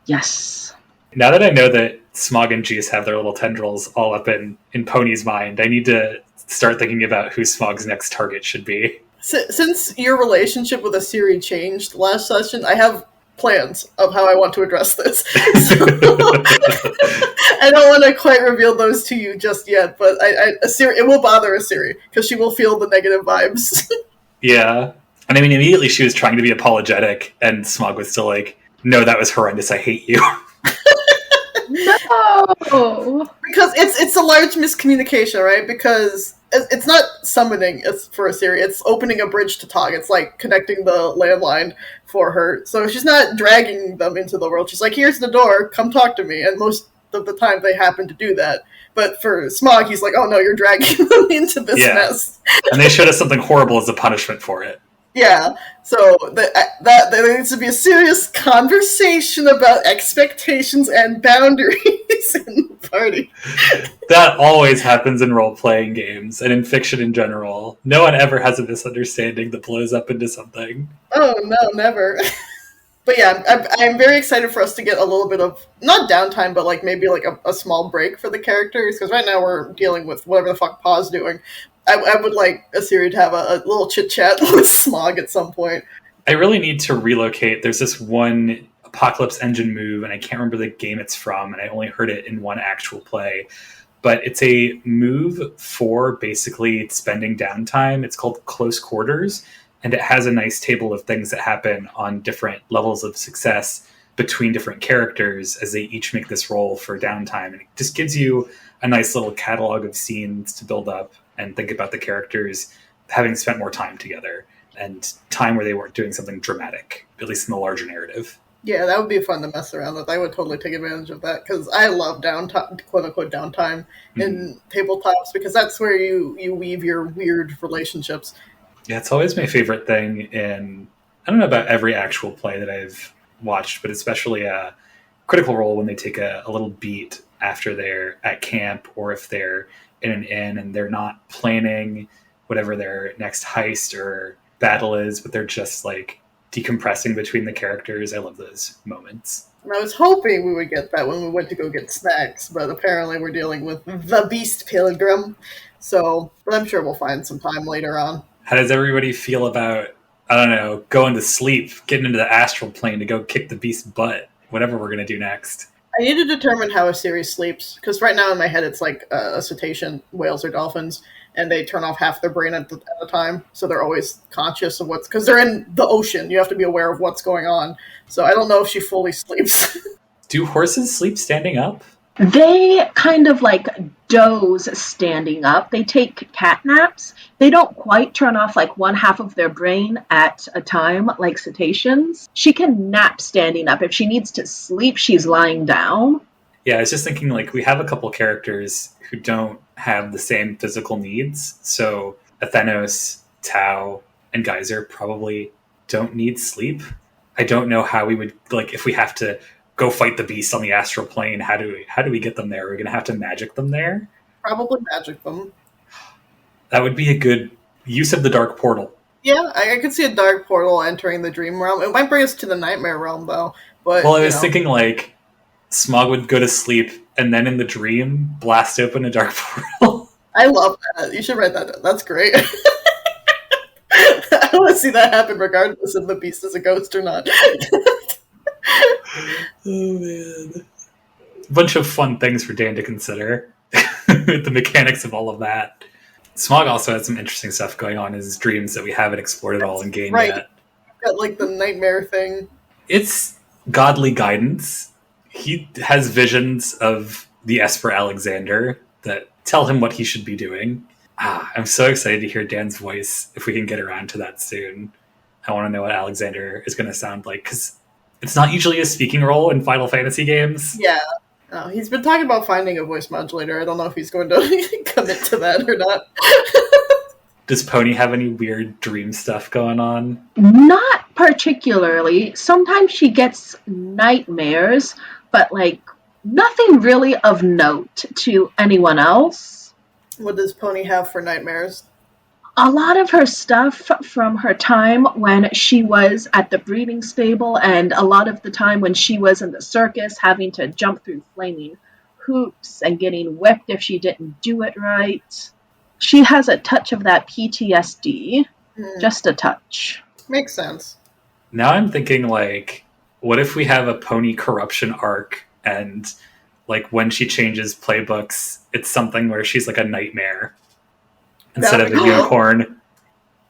Yes. Now that I know that Smog and Juice have their little tendrils all up in Poni's mind, I need to start thinking about who Smog's next target should be. Since your relationship with Isiri changed last session, I have plans of how I want to address this. So, I don't want to quite reveal those to you just yet, but Isiri, it will bother Isiri, because she will feel the negative vibes. Yeah. And I mean, immediately she was trying to be apologetic, and Smog was still like, no, that was horrendous, I hate you. No! Because it's a large miscommunication, right? Because it's not summoning for Isiri, it's opening a bridge to talk. It's like connecting the landline for her. So she's not dragging them into the world. She's like, here's the door, come talk to me. And most of the time they happen to do that. But for Smog, he's like, oh no, you're dragging them into this mess. And they showed us something horrible as a punishment for it. Yeah, so that there needs to be a serious conversation about expectations and boundaries in the party. That always happens in role-playing games, and in fiction in general. No one ever has a misunderstanding that blows up into something. Oh, no, never. But yeah, I'm very excited for us to get a little bit of, not downtime, but like maybe like a small break for the characters, because right now we're dealing with whatever the fuck Pa's doing. I would like Isiri to have a little chit-chat with Smog at some point. I really need to relocate. There's this one Apocalypse Engine move, and I can't remember the game it's from, and I only heard it in one actual play. But it's a move for basically spending downtime. It's called Close Quarters, and it has a nice table of things that happen on different levels of success between different characters as they each make this roll for downtime. And it just gives you a nice little catalog of scenes to build up and think about the characters having spent more time together and time where they weren't doing something dramatic, at least in the larger narrative. Yeah, that would be fun to mess around with. I would totally take advantage of that because I love downtime, quote-unquote downtime in tabletops, because that's where you weave your weird relationships. Yeah, it's always my favorite thing in, I don't know about every actual play that I've watched, but especially a Critical Role when they take a little beat after they're at camp, or if they're in an inn and they're not planning whatever their next heist or battle is, but they're just like decompressing between the characters. I love those moments. I was hoping we would get that when we went to go get snacks, but apparently we're dealing with the Beast Pilgrim. So, but I'm sure we'll find some time later on. How does everybody feel about, I don't know, going to sleep, getting into the astral plane to go kick the beast's butt, whatever we're going to do next? I need to determine how Isiri sleeps, because right now in my head it's like a cetacean, whales or dolphins, and they turn off half their brain at a time, so they're always conscious of what's... Because they're in the ocean, you have to be aware of what's going on. So I don't know if she fully sleeps. Do horses sleep standing up? They kind of like doze standing up. They take cat naps. They don't quite turn off like one half of their brain at a time like cetaceans. She can nap standing up. If she needs to sleep, she's lying down. Yeah, I was just thinking, like, we have a couple characters who don't have the same physical needs. So Athenos, Tau, and Guyser probably don't need sleep. I don't know how we would, like, if we have to go fight the beast on the astral plane, how do we get them there? We're going to have to magic them there? Probably magic them. That would be a good use of the dark portal. Yeah, I could see a dark portal entering the dream realm. It might bring us to the nightmare realm, though. But well, I was thinking, like, Smog would go to sleep and then in the dream blast open a dark portal. I love that. You should write that down. That's great. I want to see that happen regardless if the beast is a ghost or not. Oh, man. A bunch of fun things for Dan to consider. The mechanics of all of that. Smog also has some interesting stuff going on in his dreams that we haven't explored at all in game yet. Got like the nightmare thing. It's godly guidance. He has visions of the Esper Alexander that tell him what he should be doing. I'm so excited to hear Dan's voice if we can get around to that soon. I want to know what Alexander is going to sound like, because it's not usually a speaking role in Final Fantasy games. Yeah. He's been talking about finding a voice modulator. I don't know if he's going to commit to that or not. Does Poni have any weird dream stuff going on? Not particularly. Sometimes she gets nightmares, but like nothing really of note to anyone else. What does Poni have for nightmares? A lot of her stuff from her time when she was at the breeding stable, and a lot of the time when she was in the circus having to jump through flaming hoops and getting whipped if she didn't do it right. She has a touch of that PTSD. Just a touch. Makes sense. Now I'm thinking, like, what if we have a Poni corruption arc and, like, when she changes playbooks, it's something where she's like a nightmare instead of a unicorn.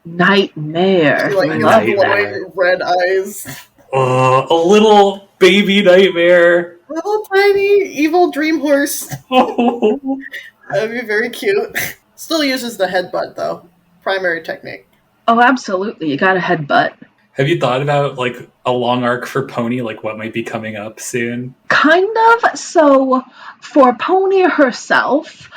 Nightmare. Like glowing red eyes. A little baby nightmare. Little tiny evil dream horse. That'd be very cute. Still uses the headbutt, though. Primary technique. Oh, absolutely. You got a headbutt. Have you thought about, like, a long arc for Poni? Like, what might be coming up soon? Kind of. So, for Poni herself,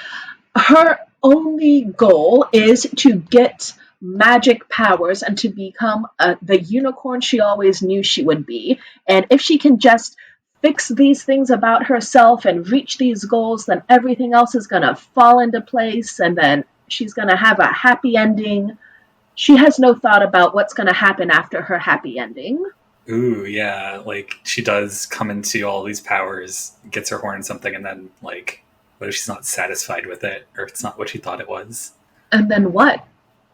her only goal is to get magic powers and to become the unicorn she always knew she would be. And if she can just fix these things about herself and reach these goals, then everything else is going to fall into place, and then she's going to have a happy ending. She has no thought about what's going to happen after her happy ending. Ooh, yeah. Like, she does come into all these powers, gets her horn something, and then, like, what if she's not satisfied with it, or it's not what she thought it was? And then what?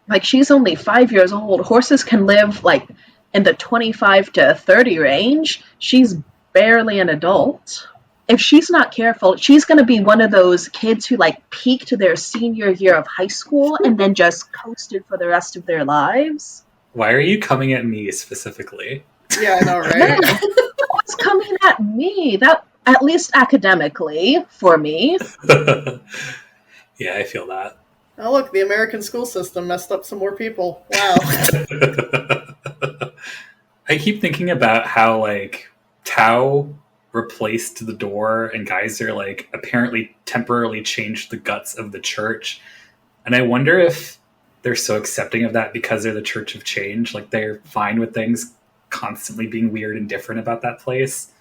Like, she's only 5 years old. Horses can live, like, in the 25 to 30 range. She's barely an adult. If she's not careful, she's going to be one of those kids who, like, peaked their senior year of high school and then just coasted for the rest of their lives. Why are you coming at me specifically? Yeah, I know, right? What's coming at me? That, at least academically, for me. Yeah, I feel that. Oh, look, the American school system messed up some more people. Wow. I keep thinking about how, like, Tau replaced the door and Guyser, like, apparently temporarily changed the guts of the church. And I wonder if they're so accepting of that because they're the Church of Change. Like, they're fine with things constantly being weird and different about that place.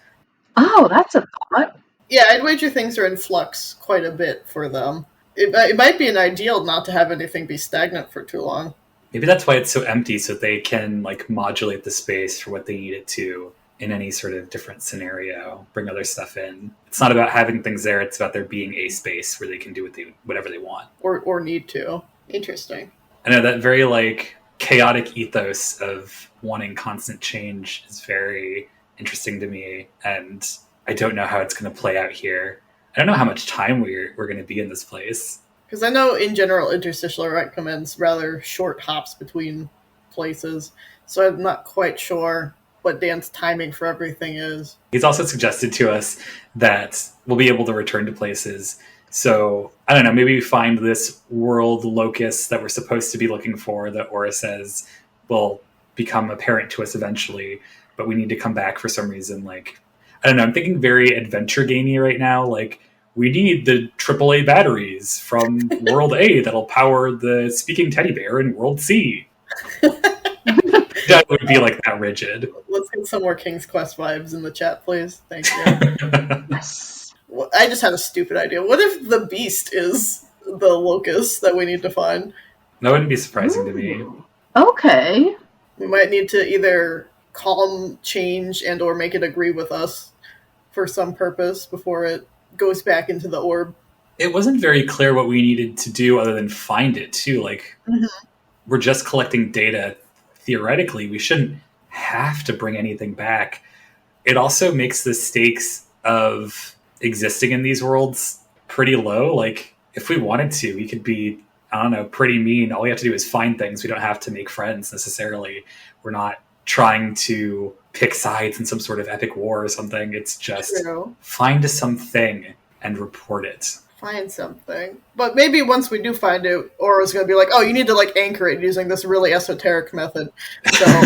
Oh, that's a thought. Yeah, I'd wager things are in flux quite a bit for them. It might be an ideal not to have anything be stagnant for too long. Maybe that's why it's so empty, so they can, like, modulate the space for what they need it to in any sort of different scenario, bring other stuff in. It's not about having things there, it's about there being a space where they can do whatever they want. Or need to. Interesting. I know that very, like, chaotic ethos of wanting constant change is very interesting to me, and I don't know how it's going to play out here. I don't know how much time we're going to be in this place. Because I know in general Interstitial recommends rather short hops between places, so I'm not quite sure what Dan's timing for everything is. He's also suggested to us that we'll be able to return to places. So, I don't know, maybe we find this world locus that we're supposed to be looking for that Aura says will become apparent to us eventually, but we need to come back for some reason. Like, I don't know, I'm thinking very adventure gamey right now. Like, we need the AAA batteries from World A that'll power the speaking teddy bear in World C. That would be like that rigid. Let's get some more King's Quest vibes in the chat, please. Thank you. Yes. Well, I just had a stupid idea. What if the beast is the locust that we need to find? That wouldn't be surprising to me. Okay. We might need to either calm, change, and or make it agree with us for some purpose before it goes back into the orb. It wasn't very clear what we needed to do other than find it, too. Like, we're just collecting data. Theoretically, we shouldn't have to bring anything back. It also makes the stakes of existing in these worlds pretty low. Like, if we wanted to, we could be, I don't know, pretty mean. All we have to do is find things. We don't have to make friends necessarily. We're not trying to pick sides in some sort of epic war or something. It's just find something and report it. Find something. But maybe once we do find it, Aura's going to be like, oh, you need to like anchor it using this really esoteric method. So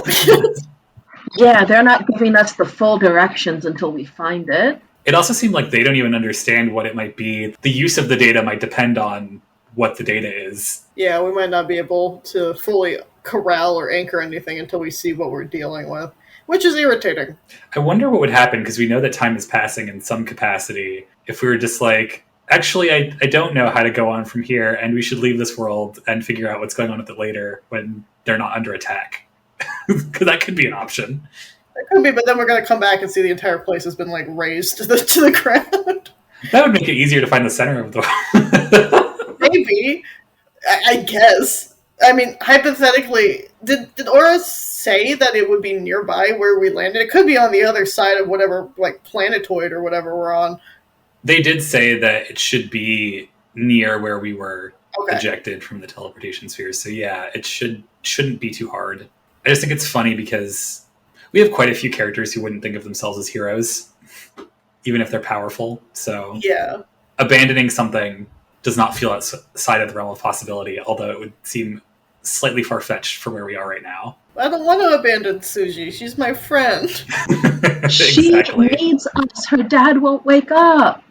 Yeah, they're not giving us the full directions until we find it. It also seemed like they don't even understand what it might be. The use of the data might depend on what the data is. Yeah, we might not be able to fully corral or anchor anything until we see what we're dealing with, which is irritating. I wonder what would happen, because we know that time is passing in some capacity. If we were just like, actually, I don't know how to go on from here, and we should leave this world and figure out what's going on with it later when they're not under attack. Because that could be an option. It could be, but then we're going to come back and see the entire place has been like razed to the ground. That would make it easier to find the center of the world. Maybe. I guess. I mean, hypothetically, did Aura say that it would be nearby where we landed? It could be on the other side of whatever, like, planetoid or whatever we're on. They did say that it should be near where we were ejected from the teleportation sphere. So yeah, it shouldn't be too hard. I just think it's funny because we have quite a few characters who wouldn't think of themselves as heroes, even if they're powerful. So yeah, abandoning something does not feel outside of the realm of possibility, although it would seem slightly far-fetched for where we are right now. I don't want to abandon Susie. She's my friend. She needs us. Her dad won't wake up.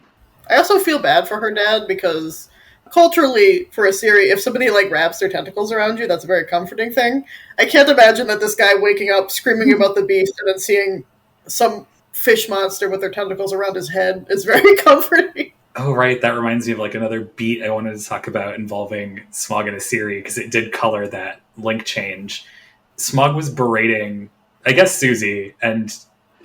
I also feel bad for her dad because culturally, for Isiri, if somebody like wraps their tentacles around you, that's a very comforting thing. I can't imagine that this guy waking up screaming about the beast and then seeing some fish monster with their tentacles around his head is very comforting. Oh, right. That reminds me of like another beat I wanted to talk about involving Smog and Isiri, because it did color that link change. Smog was berating, I guess, Susie and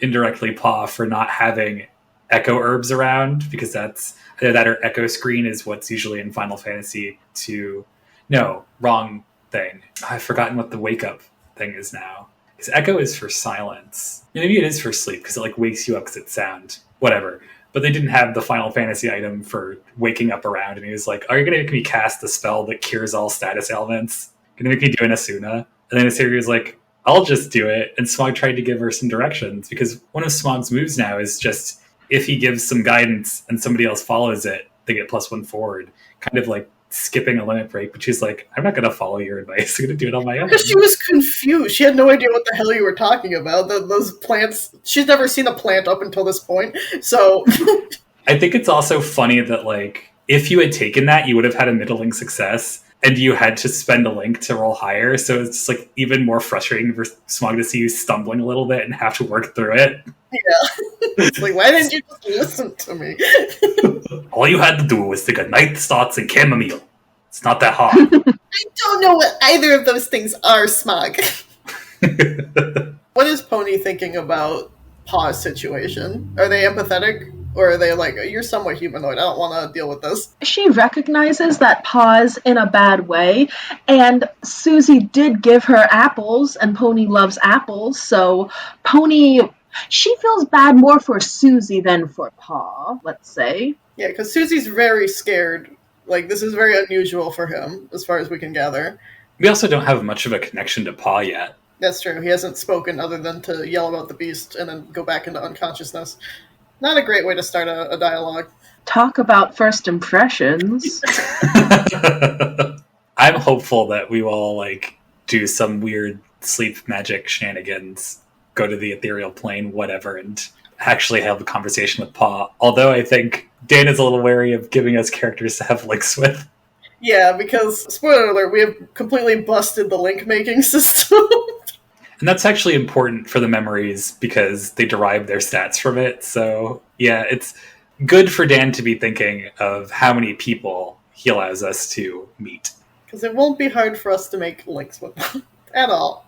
indirectly Pa for not having echo herbs around, because that's either that or echo screen is what's usually in Final Fantasy 2. No, wrong thing. I've forgotten what the wake up thing is now. Because echo is for silence. Maybe it is for sleep because it like wakes you up because it's sound. Whatever. But they didn't have the Final Fantasy item for waking up around, and he was like, "Are you going to make me cast the spell that cures all status ailments? Going to make me do an Asuna?" And then Isiri was like, "I'll just do it." And Smog tried to give her some directions, because one of Smog's moves now is just, if he gives some guidance and somebody else follows it, they get +1 forward. Kind of like skipping a limit break, but she's like, "I'm not going to follow your advice. I'm going to do it on my own." Because she was confused. She had no idea what the hell you were talking about. Those plants, she's never seen a plant up until this point, so... I think it's also funny that, like, if you had taken that, you would have had a middling success, and you had to spend a link to roll higher, so it's just, like, even more frustrating for Smog to see you stumbling a little bit and have to work through it. Yeah. It's like, why didn't you just listen to me? All you had to do was take a night's thoughts and chamomile. It's not that hard. I don't know what either of those things are, Smog. What is Poni thinking about Pa's situation? Are they empathetic? Or are they like, "You're somewhat humanoid, I don't want to deal with this"? She recognizes that Pa's in a bad way, and Susie did give her apples, and Poni loves apples, so Poni... She feels bad more for Susie than for Pa, let's say. Yeah, because Susie's very scared Like, this is very unusual for him, as far as we can gather. We also don't have much of a connection to Pa yet. That's true. He hasn't spoken other than to yell about the beast and then go back into unconsciousness. Not a great way to start a dialogue. Talk about first impressions. I'm hopeful that we will, like, do some weird sleep magic shenanigans, go to the ethereal plane, whatever, and actually have a conversation with Pa. Although I think Dan is a little wary of giving us characters to have links with. Yeah, because, spoiler alert, we have completely busted the link-making system. And that's actually important for the memories because they derive their stats from it. So, yeah, it's good for Dan to be thinking of how many people he allows us to meet. Because it won't be hard for us to make links with them. At all.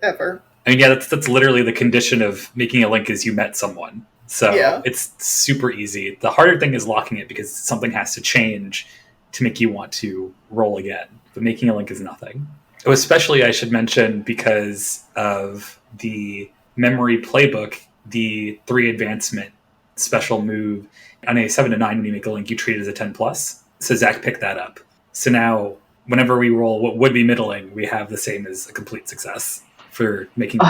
Ever. I mean, yeah, that's literally the condition of making a link is you met someone. So Yeah. It's super easy. The harder thing is locking it because something has to change to make you want to roll again. But making a link is nothing. Oh, especially, I should mention, because of the memory playbook, the 3 advancement special move on a 7 to 9 when you make a link, you treat it as a 10+. So Zach picked that up. So now, whenever we roll what would be middling, we have the same as a complete success for making.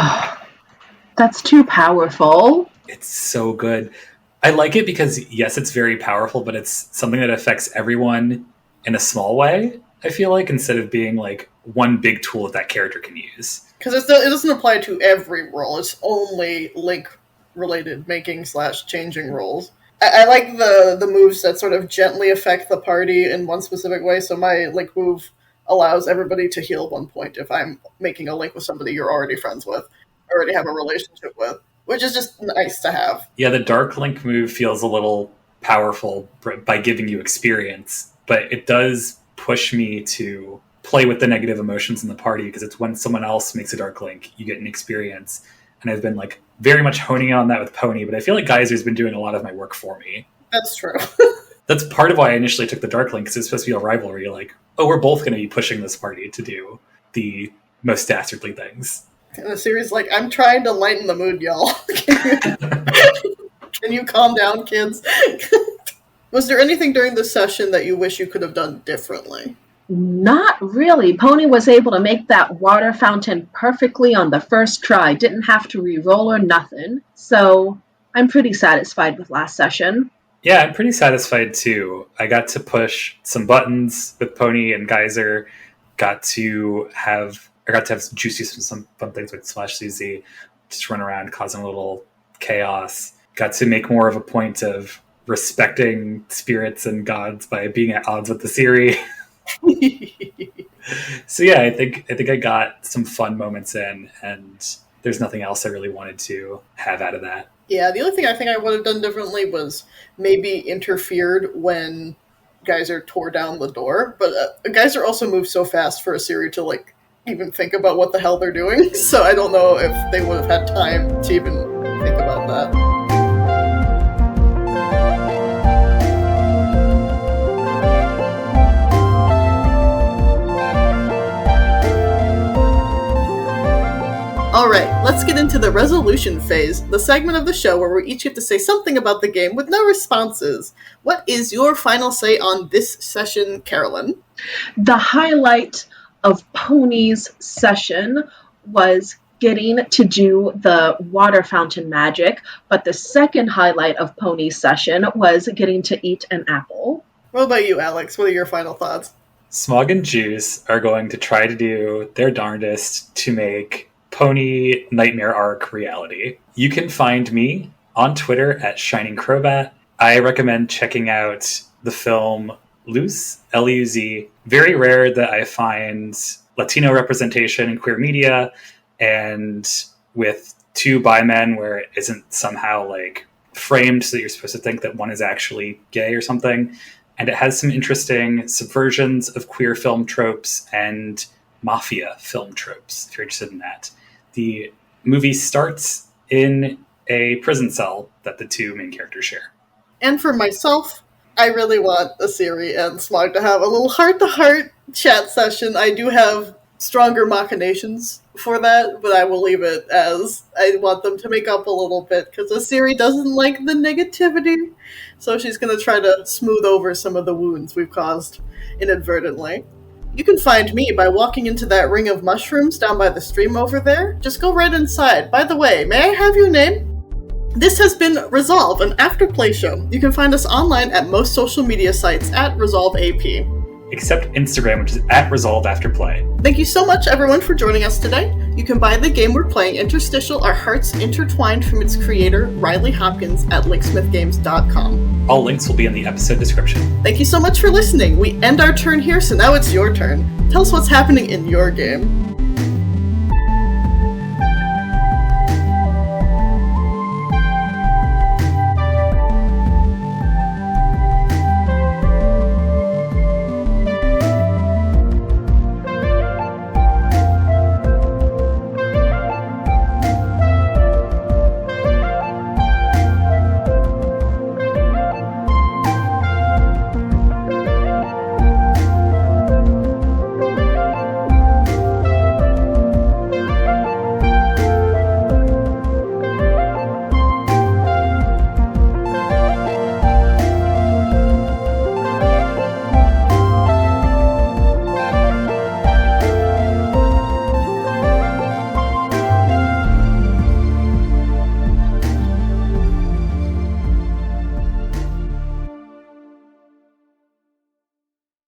That's too powerful. It's so good. I like it because, yes, it's very powerful, but it's something that affects everyone in a small way, I feel like, instead of being like one big tool that character can use. Because it doesn't apply to every role. It's only link-related making/changing roles. I like the moves that sort of gently affect the party in one specific way. So my link move allows everybody to heal 1 point if I'm making a link with somebody you're already friends with, already have a relationship with, which is just nice to have. Yeah, the Dark Link move feels a little powerful by giving you experience, but it does push me to play with the negative emotions in the party because it's when someone else makes a Dark Link, you get an experience. And I've been like very much honing in on that with Poni, but I feel like Guyser's been doing a lot of my work for me. That's true. That's part of why I initially took the Dark Link, because it's supposed to be a rivalry. Like, oh, we're both going to be pushing this party to do the most dastardly things. And the series like, I'm trying to lighten the mood, y'all. Can you calm down, kids? Was there anything during the session that you wish you could have done differently? Not really. Poni was able to make that water fountain perfectly on the first try. Didn't have to re-roll or nothing. So I'm pretty satisfied with last session. Yeah, I'm pretty satisfied too. I got to push some buttons with Poni and Guyser. Got to have Juicy some fun things with Susie. Just run around causing a little chaos. Got to make more of a point of respecting spirits and gods by being at odds with the Isiri. So yeah, I think I got some fun moments in, and there's nothing else I really wanted to have out of that. Yeah, the only thing I think I would have done differently was maybe interfered when Guyser tore down the door. But Guyser also moved so fast for Isiri to like even think about what the hell they're doing. So I don't know if they would have had time to even think about that. Alright, let's get into the resolution phase, the segment of the show where we each get to say something about the game with no responses. What is your final say on this session, Carolyn? The highlight of Poni's session was getting to do the water fountain magic, but the second highlight of Poni's session was getting to eat an apple. What about you, Alex? What are your final thoughts? Smog and Juice are going to try to do their darndest to make Poni Nightmare Arc reality. You can find me on Twitter at Shining Crobat. I recommend checking out the film Luz, L-U-Z. Very rare that I find Latino representation in queer media, and with 2 bi men where it isn't somehow like framed so that you're supposed to think that one is actually gay or something. And it has some interesting subversions of queer film tropes and mafia film tropes, if you're interested in that. The movie starts in a prison cell that the 2 main characters share. And for myself, I really want Isiri and Smog to have a little heart-to-heart chat session. I do have stronger machinations for that, but I will leave it as I want them to make up a little bit, because Isiri doesn't like the negativity, so she's going to try to smooth over some of the wounds we've caused inadvertently. You can find me by walking into that ring of mushrooms down by the stream over there. Just go right inside. By the way, may I have your name? This has been Resolve, an after-play show. You can find us online at most social media sites at ResolveAP. Except Instagram, which is at ResolveAfterPlay. Thank you so much, everyone, for joining us today. You can buy the game we're playing, Interstitial Our Hearts Intertwined, from its creator, Riley Hopkins, at linksmithgames.com. All links will be in the episode description. Thank you so much for listening. We end our turn here, so now it's your turn. Tell us what's happening in your game.